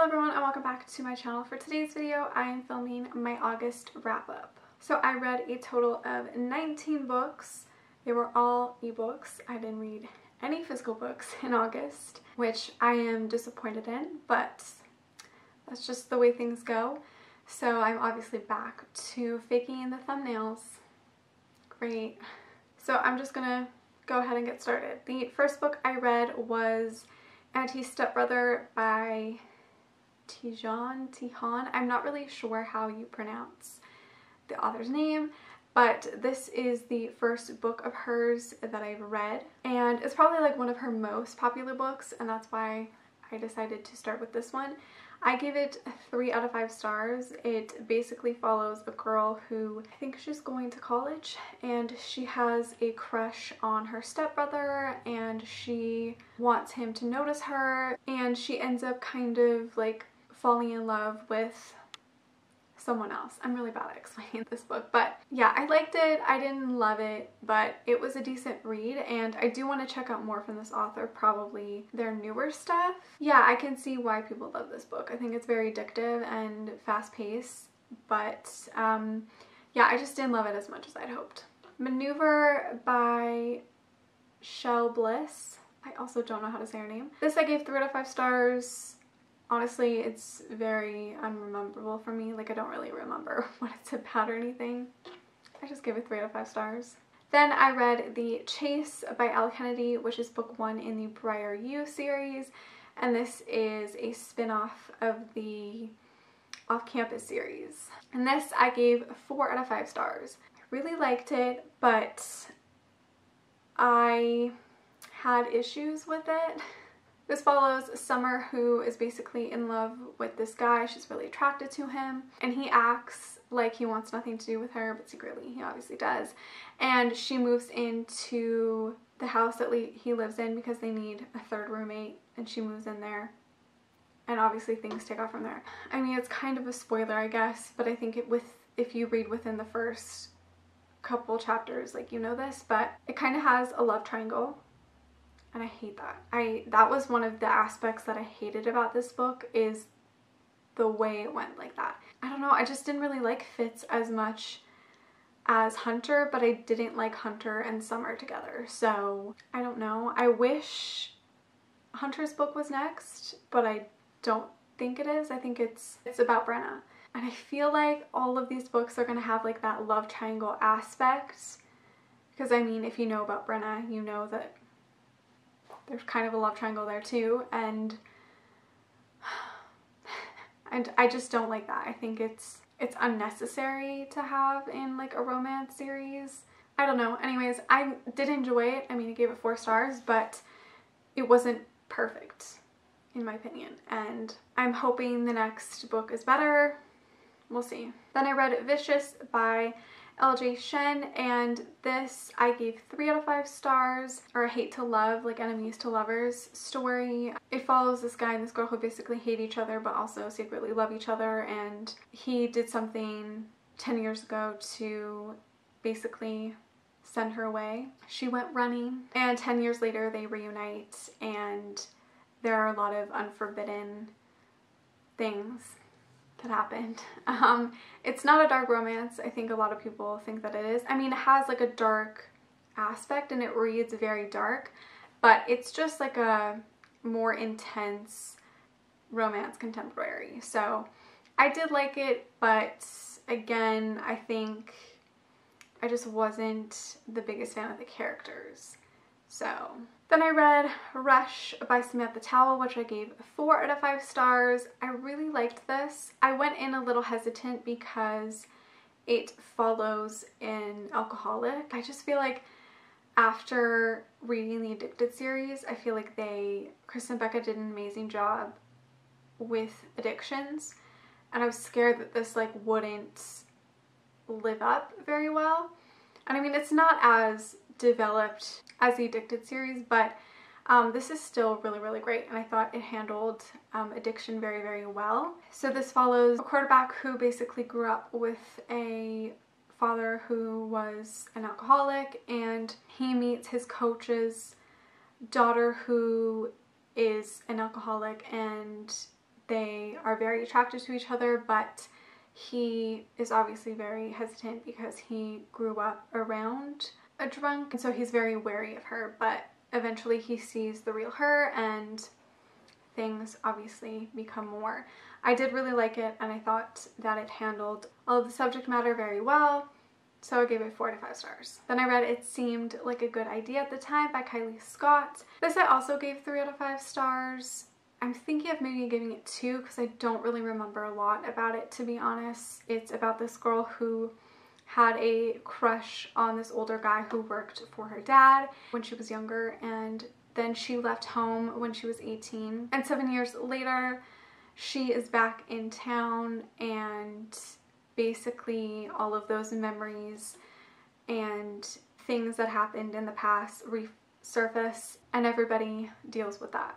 Hello everyone and welcome back to my channel. For today's video, I am filming my August wrap up. So I read a total of 19 books. They were all ebooks. I didn't read any physical books in August, which I am disappointed in, but that's just the way things go. So I'm obviously back to faking the thumbnails. Great. So I'm just gonna go ahead and get started. The first book I read was Auntie Stepbrother by Tihan. I'm not really sure how you pronounce the author's name, but this is the first book of hers that I've read, and it's probably like one of her most popular books, and that's why I decided to start with this one. I gave it 3 out of 5 stars. It basically follows a girl who I think she's going to college, and she has a crush on her stepbrother, and she wants him to notice her, and she ends up kind of like falling in love with someone else. I'm really bad at explaining this book, but yeah, I liked it. I didn't love it, but it was a decent read, and I do want to check out more from this author, probably their newer stuff. Yeah, I can see why people love this book. I think it's very addictive and fast-paced, but yeah, I just didn't love it as much as I'd hoped. Maneuver by Shell Bliss. I also don't know how to say her name. This I gave 3 out of 5 stars. Honestly, it's very unrememberable for me. Like, I don't really remember what it's about or anything. I just gave it 3 out of 5 stars. Then I read The Chase by Elle Kennedy, which is book 1 in the Briar U series. And this is a spin-off of the Off-Campus series. And this I gave 4 out of 5 stars. I really liked it, but I had issues with it. This follows Summer, who is basically in love with this guy. She's really attracted to him, and he acts like he wants nothing to do with her, but secretly he obviously does. And she moves into the house that he lives in because they need a 3rd roommate, and she moves in there. And obviously things take off from there. I mean, it's kind of a spoiler, I guess, but I think if you read within the first couple chapters, like, you know this, but it kind of has a love triangle. And I hate that. That was one of the aspects that I hated about this book, is the way it went like that. I don't know, I just didn't really like Fitz as much as Hunter, but I didn't like Hunter and Summer together. So I don't know. I wish Hunter's book was next, but I don't think it is. I think it's about Brenna. And I feel like all of these books are gonna have like that love triangle aspect. Because I mean, if you know about Brenna, you know that there's kind of a love triangle there too, and I just don't like that. I think it's unnecessary to have in like a romance series. I don't know. Anyways, I did enjoy it. I mean, I gave it 4 stars, but it wasn't perfect in my opinion, and I'm hoping the next book is better. We'll see. Then I read Vicious by LJ Shen, and this I gave 3 out of 5 stars, or a hate to love, like enemies to lovers story. It follows this guy and this girl who basically hate each other but also secretly love each other, and he did something 10 years ago to basically send her away. She went running, and 10 years later they reunite, and there are a lot of unforbidden things that happened. It's not a dark romance. I think a lot of people think that it is. I mean, it has like a dark aspect and it reads very dark, but it's just like a more intense romance contemporary. So I did like it, but again, I think I just wasn't the biggest fan of the characters. So then I read Rush by Samantha Towell, which I gave 4 out of 5 stars. I really liked this. I went in a little hesitant because it follows an alcoholic. I just feel like after reading the Addicted series, I feel like Chris and Becca did an amazing job with addictions, and I was scared that this like wouldn't live up very well. And I mean, it's not as developed as the Addicted series, but this is still really, really great, and I thought it handled addiction very, very well. So this follows a quarterback who basically grew up with a father who was an alcoholic, and he meets his coach's daughter who is an alcoholic, and they are very attracted to each other, but he is obviously very hesitant because he grew up around a drunk, and so he's very wary of her, but eventually he sees the real her and things obviously become more. I did really like it, and I thought that it handled all of the subject matter very well, so I gave it 4 out of 5 stars. Then I read It Seemed Like a Good Idea at the Time by Kylie Scott. This I also gave 3 out of 5 stars. I'm thinking of maybe giving it 2 because I don't really remember a lot about it, to be honest. It's about this girl who had a crush on this older guy who worked for her dad when she was younger, and then she left home when she was 18. And 7 years later, she is back in town, and basically all of those memories and things that happened in the past resurface, and everybody deals with that.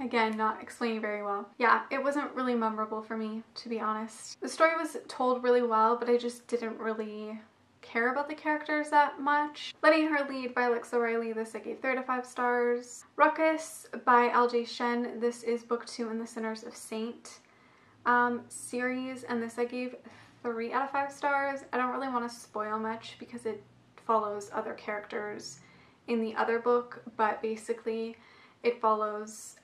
Again, not explaining very well. Yeah, it wasn't really memorable for me, to be honest. The story was told really well, but I just didn't really care about the characters that much. Letting Her Lead by Alexa Riley, this I gave 3 out of 5 stars. Ruckus by LJ Shen, this is book 2 in the Sinners of Saint series, and this I gave 3 out of 5 stars. I don't really want to spoil much because it follows other characters in the other book, but basically it follows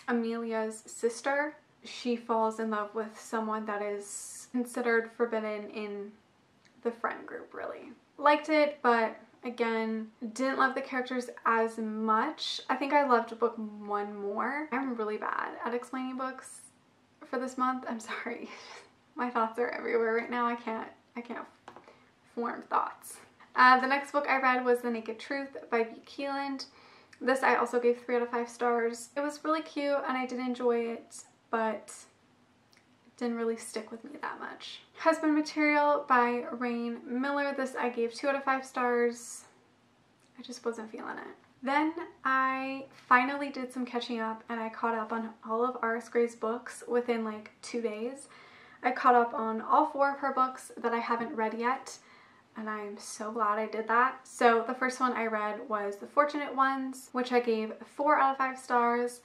Amelia's sister. She falls in love with someone that is considered forbidden in the friend group, really. Liked it, but again, didn't love the characters as much. I think I loved book 1 more. I'm really bad at explaining books for this month. I'm sorry. My thoughts are everywhere right now. I can't form thoughts. The next book I read was The Naked Truth by B. Keeland. This I also gave 3 out of 5 stars. It was really cute and I did enjoy it, but it didn't really stick with me that much. Husband Material by Rain Miller. This I gave 2 out of 5 stars. I just wasn't feeling it. Then I finally did some catching up, and I caught up on all of Iris Gray's books within like 2 days. I caught up on all 4 of her books that I haven't read yet, and I'm so glad I did that. So the first one I read was The Fortunate Ones, which I gave 4 out of 5 stars.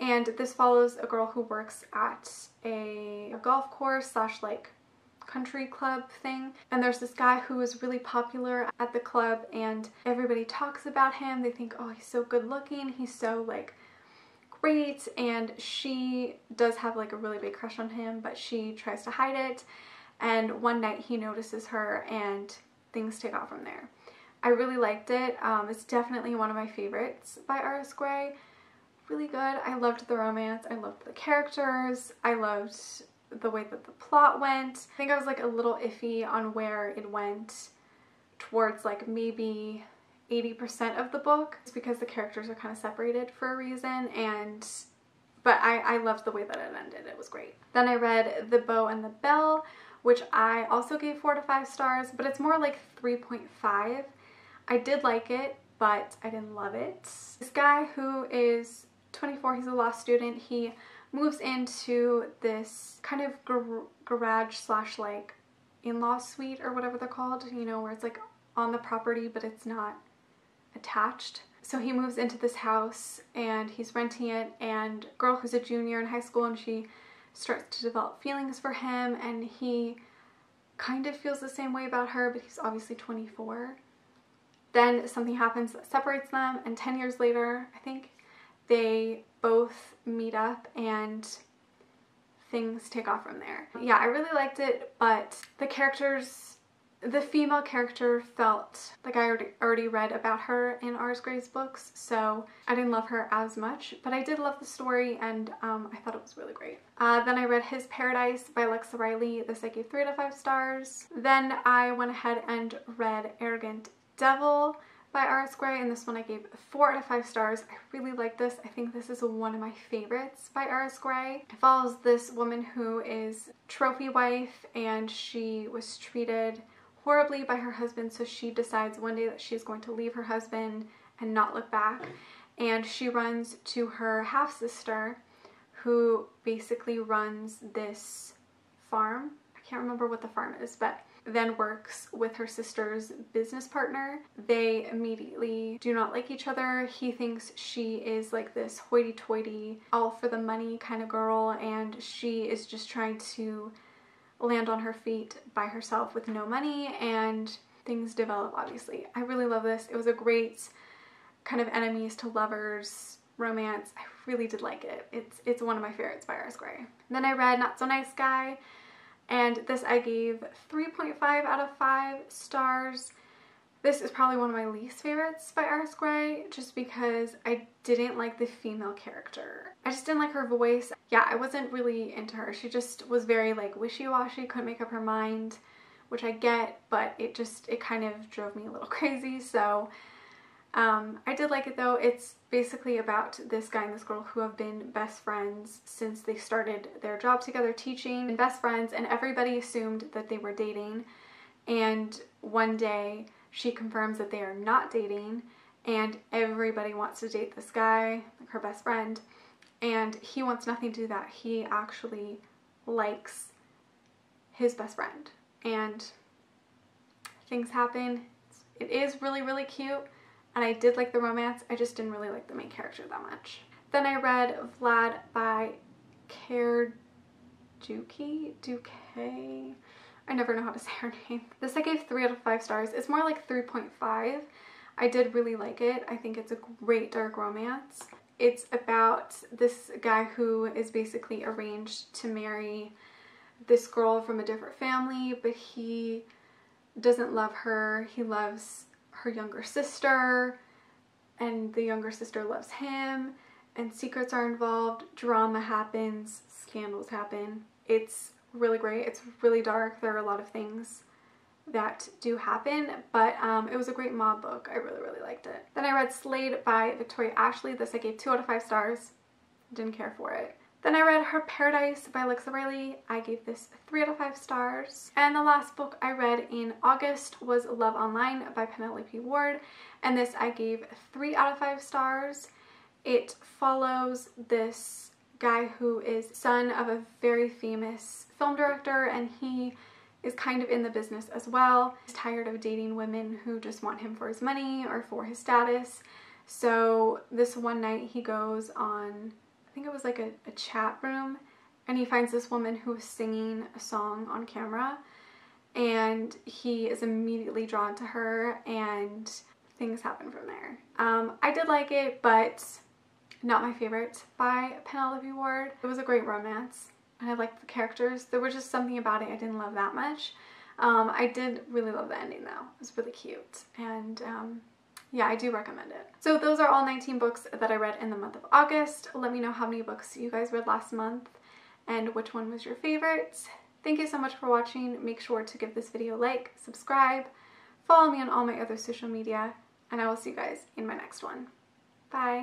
And this follows a girl who works at a golf course slash like country club thing. And there's this guy who is really popular at the club, and everybody talks about him. They think, oh, he's so good looking. He's so like great. And she does have like a really big crush on him, but she tries to hide it. And one night he notices her and things take off from there. I really liked it. It's definitely one of my favorites by Iris Gray. Really good. I loved the romance. I loved the characters. I loved the way that the plot went. I think I was like a little iffy on where it went towards like maybe 80% of the book. It's because the characters are kind of separated for a reason, but I loved the way that it ended. It was great. Then I read The Bow and the Bell, which I also gave 4 out of 5 stars, but it's more like 3.5. I did like it, but I didn't love it. This guy who is 24, he's a law student, he moves into this kind of garage slash like in-law suite or whatever they're called, you know, where it's like on the property but it's not attached. So he moves into this house and he's renting it, and a girl who's a junior in high school, and she starts to develop feelings for him, and he kind of feels the same way about her, but he's obviously 24. Then something happens that separates them, and 10 years later, I think, they both meet up and things take off from there. Yeah, I really liked it, but the female character felt like I already read about her in Iris Gray's books, so I didn't love her as much, but I did love the story, and I thought it was really great. Then I read His Paradise by Alexa Riley. This I gave 3 out of 5 stars. Then I went ahead and read Arrogant Devil by Iris Gray, and this one I gave 4 out of 5 stars. I really like this. I think this is one of my favorites by Iris Gray. It follows this woman who is trophy wife, and she was treated horribly by her husband, so she decides one day that she's going to leave her husband and not look back, and she runs to her half-sister who basically runs this farm. I can't remember what the farm is, but then works with her sister's business partner. They immediately do not like each other. He thinks she is like this hoity-toity, all for the money kind of girl, and she is just trying to land on her feet by herself with no money, and things develop, obviously. I really love this. It was a great kind of enemies to lovers romance. I really did like it. It's one of my favorites by R.S. Gray. Then I read Not So Nice Guy, and this I gave 3.5 out of 5 stars. This is probably one of my least favorites by R.S. Gray, just because I didn't like the female character. I just didn't like her voice. Yeah, I wasn't really into her. She just was very like wishy-washy, couldn't make up her mind, which I get, but it kind of drove me a little crazy. So I did like it though. It's basically about this guy and this girl who have been best friends since they started their job together teaching, and best friends, and everybody assumed that they were dating. And one day she confirms that they are not dating, and everybody wants to date this guy, like her best friend, and he wants nothing to do that. He actually likes his best friend, and things happen. It is really, really cute. And I did like the romance. I just didn't really like the main character that much. Then I read Vlad by Duque. I never know how to say her name. This I gave 3 out of 5 stars. It's more like 3.5. I did really like it. I think it's a great dark romance. It's about this guy who is basically arranged to marry this girl from a different family, but he doesn't love her. He loves her younger sister, and the younger sister loves him, and secrets are involved, drama happens, scandals happen. It's really great. It's really dark. There are a lot of things that do happen, but it was a great mob book. I really, really liked it. Then I read Slade by Victoria Ashley. This I gave 2 out of 5 stars. Didn't care for it. Then I read Her Paradise by Alexa Riley. I gave this 3 out of 5 stars. And the last book I read in August was Love Online by Penelope Ward, and this I gave 3 out of 5 stars. It follows this guy who is son of a very famous film director, and he is kind of in the business as well. He's tired of dating women who just want him for his money or for his status. So this one night he goes on, I think it was like a chat room, and he finds this woman who is singing a song on camera, and he is immediately drawn to her, and things happen from there. I did like it, but not my favorite by Penelope Ward. It was a great romance, and I liked the characters. There was just something about it I didn't love that much. I did really love the ending though. It was really cute, and yeah, I do recommend it. So those are all 19 books that I read in the month of August. Let me know how many books you guys read last month and which one was your favorite. Thank you so much for watching. Make sure to give this video a like, subscribe, follow me on all my other social media, and I will see you guys in my next one. Bye.